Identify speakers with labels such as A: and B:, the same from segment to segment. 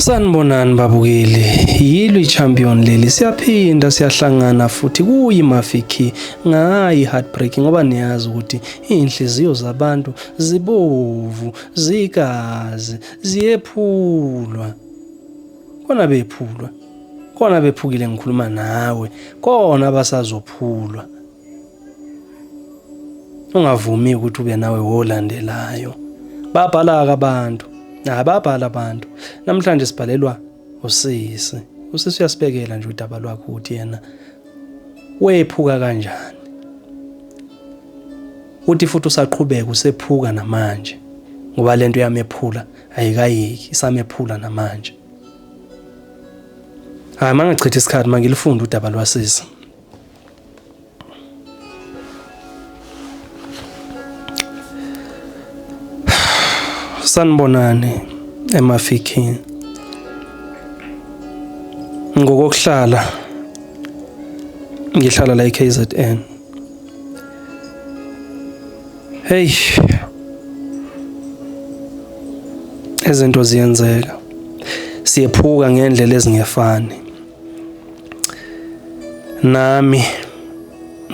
A: Sanibonani babukeli, yilo i-champion leli siyaphinda siyahlangana futhi kuyi-Mafiki ngayi heartbreak ngoba niyazi ukuthi inhliziyo zabantu zibovu, zigazi, ziyephulwa. Kona bephulwa. Kona bephukile ngikhuluma nawe, kona abasazophulwa. Ungavumi ukuthi ube nawe wolandelayo. Babhala abantu. Babhala abantu. Namhlanje sibhalelwa usisi. Usisi uyasibekela nje udaba lwakho ukuthi yena wephuka kanjani. Uthi futhi usaqhubeka usephuka namanje. Ngoba lento yamephula ayikayiki, isamephula namanje. Hayi mangichitha isikhathi mangilifunda udaba lwasisi. Sanibonani eMafikini. Ngokokuhlala ngihlala la eKZN. Hey. Izinto ziyenzeka. Siyephuka ngendlela ezingefani. Nami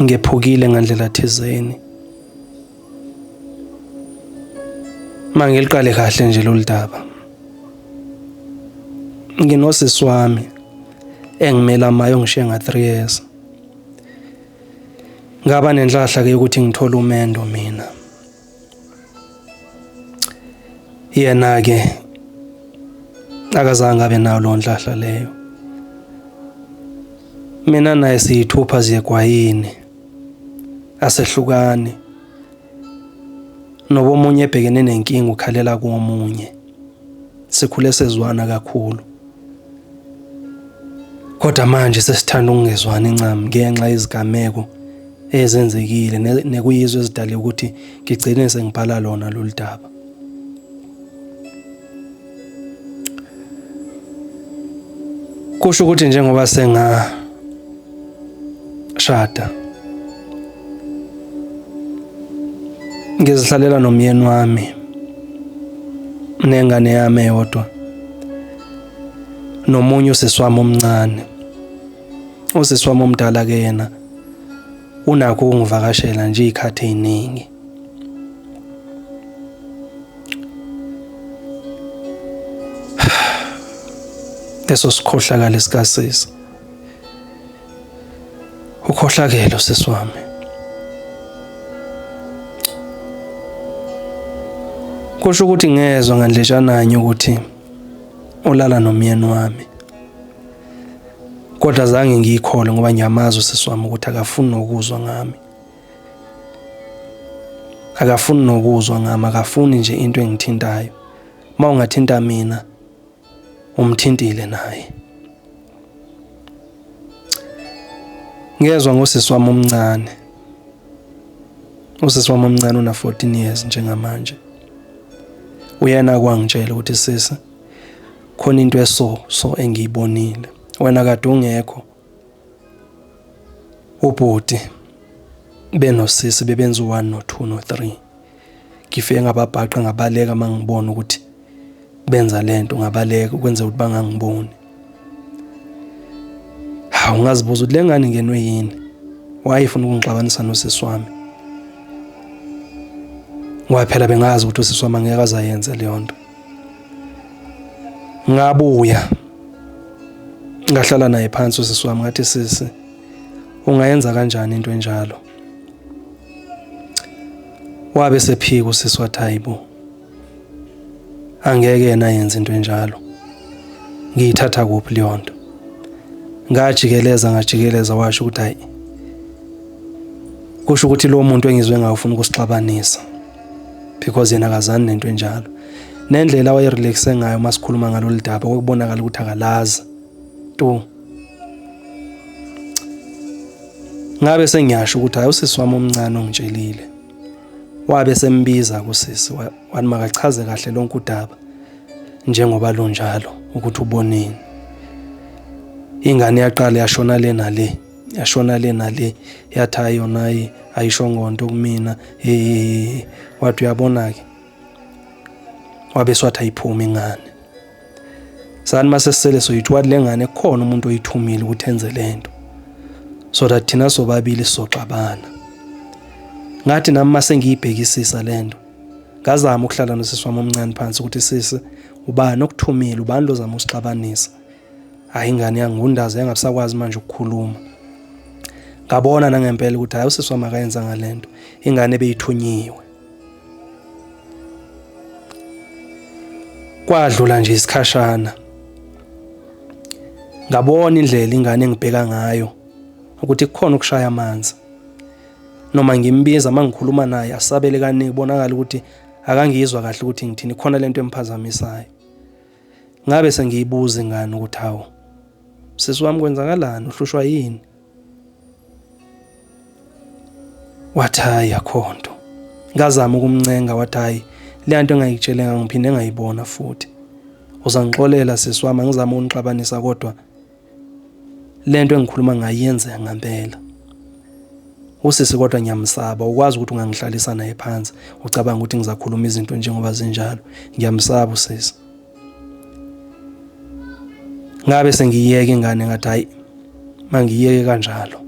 A: ngephukile ngandlela thizeni. Mangiliqale kahle nje lo ndaba. Nginosisi wami engimela maye ongishiya nga 3 years. Ngaba nenhlahla ke ukuthi ngithola umendo mina. Yena ke akazange abe nayo lo nhlahla leyo. Mina naye siyithupha ziyegwayini. Asehlukani. Noba omunye ebhekene nenkinga ukhalela komunye. Sikhule sezwana kakhulu. Kodwa manje sesithanda ukungezwani incam ngenxa yezigameko ezenzekile nekuyizwe ezidale ukuthi ngigcine sengibhala lona lo ndaba. Kusho ukuthi njengoba shada ngizihlalela nomyeni wami nengane yami eyodwa nomunye usisi wami omncane. Usisi wami omdala ke yena unakho ungivakashela nje izikhathi eziningi. Leso sikhohlakala esikasisi. Ukhohlakele usisi wami. Kusho ukuthi ngezwe ngandletshananye ukuthi ulala nomyeni wami. Kodwa zange ngiyikhole ngoba ngiyamazi usisi wami ukuthi akafuni nokuzwa ngami. Akafuni nokuzwa ngami, akafuni nje into engithintayo. Mawungathinta mina umthintile naye. Ngezwe ngosisi wami omncane. Usisi wami omncane una 14 years njengamanje. Uyena kwangitshela ukuthi sisi khona into so engiyibonile. Wena kade ungekho. Ubhuti benosisi bebenza u1 no2 no3. Ngifike ngababhaqa ngabaleka mangibona ukuthi benza lento ngabaleka ukwenza ukuthi bangangiboni. Ungazibuza ukuthi lengane ngenwe yini? Wayefuna ukungixabanisa nosisi wami. Ngoba phela bengazi ukuthi usisi wami angeke azayenza leyo nto. Ngabuya ngahlala naye phansi usisi wami ngathi sisi ungayenza kanjani into enjalo? Wabe sephika usisi wathi hayibo. Angeke yena yenze into enjalo. Ngiyithatha kuphi leyo nto? Ngajikeleza washo ukuthi hayi. Kusho ukuthi lo muntu engizwe ngayo ufuna ukusixabanisa. Because yena akazani nento enjalo. Nendlela wayerelaxe ngayo masikhuluma ngalo ndaba kokubonakala ukuthi akalazi. Ngabe sengiyasho ukuthi hayi usisi wami omncane ongitshelile. Wabe sembiza kusisi wathi makachaze kahle lonke udaba njengoba lunjalo ukuthi ubonini. Ingane yaqala yashona le nale yathi yona ayisho ngonto kumina wathi uyabona ke wabe swathi ayiphuma ingane. sani mase sisele soyithi wathi lengane kukhona umuntu oyithumile ukuthi enze lento so that thina sobabili sizoxabana. Ngathi nami mase ngiyibhekisisa lento ngazama ukuhlala nosisi wami omncane phansi ukuthi sisi ubani okuthumile, ubani lozama usixabanisa. Hayi ingane yangundaze engabisakwazi manje ukukhuluma. Ngabona nangempela ukuthi hayi usisi wami akayenza ngalento, ingane beyithunyiwe. Kwadlula nje isikhashana ngabona indlela ingane engibheka ngayo ukuthi kukhona ukushaya amanzi. Noma ngimbiza mangikhuluma naye asabele kaningi kubonakala ukuthi akangizwa kahle ukuthi ngithini, khona lento emphazamisayo. Ngabe sengiyibuza ingane ukuthi hawo sisi wami kwenzakalani, uhlushwa yini? Wathi hayi akho nto. Ngazama ukumncenga wathi hayi le nto engayitshelenga ngiphinde ngayibona futhi. Uzangixolela sisi wami, ngizama ukunixabanisa kodwa lento engikhuluma ngayenza ngempela. Usisi kodwa ngiyamsaba, ukwazi ukuthi ungangihlalisa naye phansi ucabanga ukuthi ngizakhuluma izinto njengoba zinjalo. Ngiyamsaba usisi. Ngabe sengiyeke ingane ngathi hayi mangiyeke kanjalo.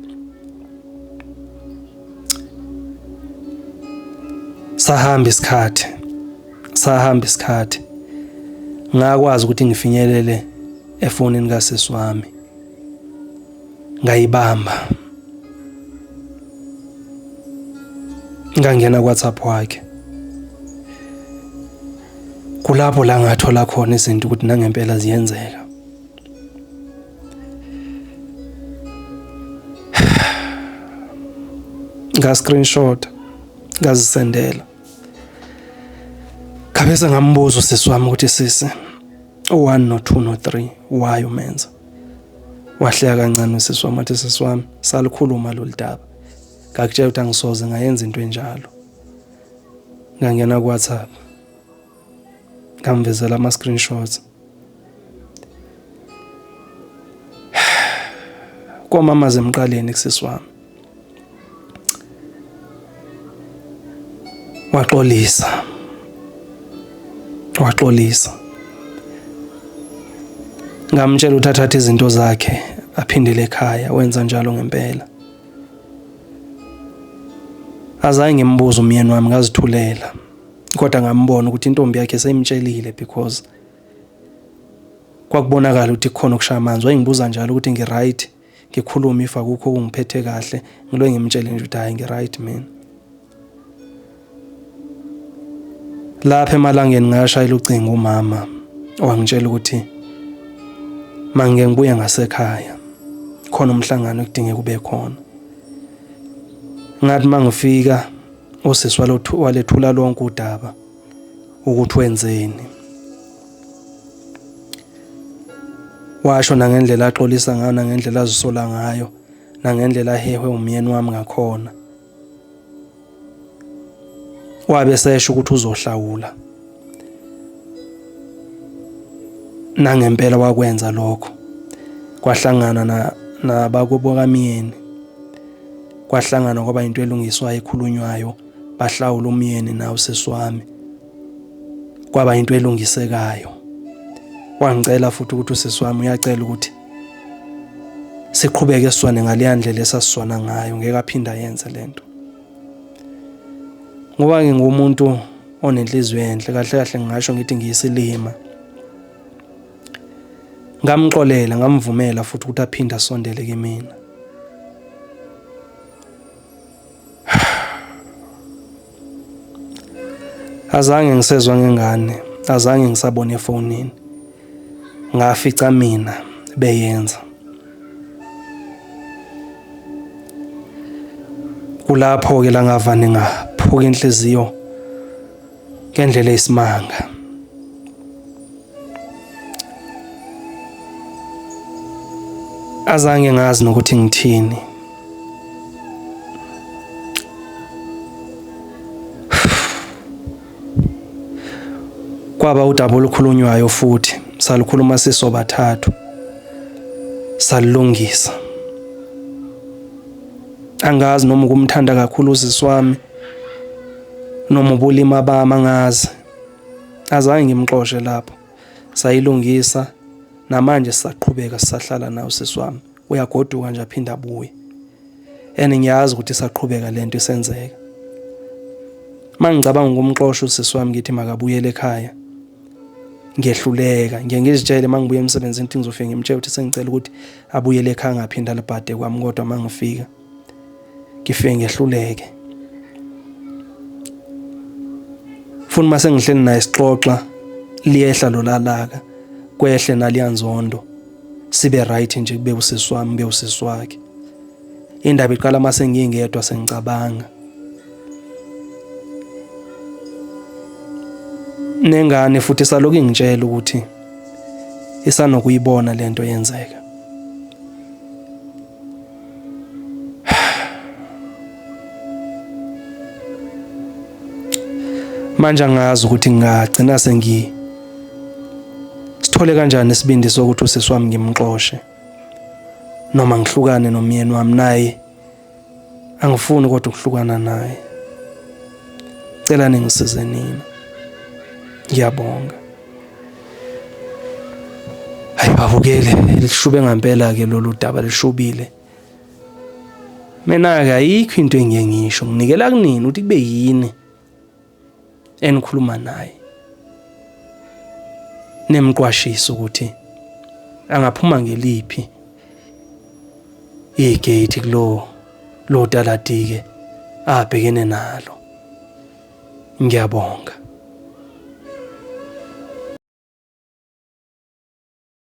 A: Sahamba isikhathi ngakwazi ukuthi ngifinyelele efonini kasisi wami, ngayibamba ngangena kuWhatsApp wakhe. Kulapho la ngathola khona izinto ukuthi nangempela ziyenzeka. Nga-screenshot ngazisendela. Kabese ngambuza usisi wami ukuthi sisi 1 no 2 no 3 why umenza? Wahleka kancane usisi wami wathi sisi wami salikhuluma lolu daba. Ngakutshela ukuthi angisoze ngayenza into enjalo. Ngangena kuWhatsApp ngamvezela ama-screenshots. Komama zemqaleni kusisi wami. Waxolisa. Ngamtshela ukuthi athathe izinto zakhe aphindele ekhaya, wenza njalo ngempela. Azange ngimbuze umyeni wami, ngazithulela. Kodwa ngambona ukuthi intombi yakhe seyimtshelile because kwakubonakala ukuthi kukhona ukushaya amanzi. Wayengibuza njalo ukuthi ngiright, ngikhuluma if akukho kungiphethe kahle, ngilo ngimtshele nje ukuthi hayi ngiright mina. Lapha emalangeni ngashayela ucingo umama wangitshela ukuthi mangeke ngibuye ngasekhaya khona umhlangano ekudinge kube khona. Ngathi mangifika usisi walethula lonke udaba ukuthi wenzeni. Washo nangendlela axolisa ngayo, nangendlela azisola ngayo, nangendlela ahehwe umyeni wami ngakhona. Wabe sesho ukuthi uzohlawula. Nangempela wakwenza lokho. Kwahlangana nabakubo kamyeni. Kwahlangana ngoba into elungiswayo ekhulunywayo, bahlawula umyeni nawo usisi wami. Kwaba into elungisekayo. Wangicela futhi ukuthi usisi wami uyacela ukuthi siqhubeke siswane ngale ndlela esasiswana ngayo, ngeke aphinda yenze lento. Ngoba ngingumuntu onenhliziyo enhle, kahle ngisho ngithi ngiyisilima. Ngamxolela, ngamvumela futhi ukuthi aphinde asondele kimi. Azange ngisezwa ngengane, azange ngisabone efonini. Ngafica mina beyenza. Kulapho ke la ngavane ngaphuka inhliziyo ngendlela eyisimanga. Azange ngazi nokuthi ngithini. Kwaba udaba olukhulunywayo futhi, salukhuluma sisobathathu, salungisa. Angazi noma ukumthanda kakhulu usisi wami noma ubulima bami angazi. Azange ngimxoshe lapho. Sayilungisa namanje sisaqhubeka sisahlala nawe sisi wami. Uyagoduka nje aphinda abuye. And ngiyazi ukuthi isaqhubeka lento isenzeka. Mangicabanga ukumxoshwa usisi wami ngithi makabuyele ekhaya. Ngiyehluleka, ngiyangizitshela mangibuye emsebenzini ukuthi ngizofika ngimtshela ukuthi sengicela ukuthi abuyele ekhaya ngaphinda lebhade kwami, kodwa mangifika ngifike ngiyehluleke. Funa mase ngihleli naye sixoxa liyehla lolalaka kwehle naliyanzondo sibe right nje kube usisi wami be usisi wakhe. Indaba iqala mase ngingedwa sengicabanga. Nengane futhi saloku ingitshela ukuthi isanokuyibona lento yenzeka. Manje angazi ukuthi ngingagcina sithole kanjani isibindi sokuthi usisi wami ngimxoshe noma ngihlukane nomyeni wami. Naye angifuni kodwa ukuhlukana naye. Cela ningisize nina. Ngiyabonga. Hayi babukele lishube ngempela ke lolu daba lishubile. Mina ke ayikho into engiye ngisho, nginikela kunini ukuthi kube yini enikhuluma naye. Nemqwashisa ukuthi angaphuma ngeliphi igate lo talatike abhekene nalo. Ngiyabonga.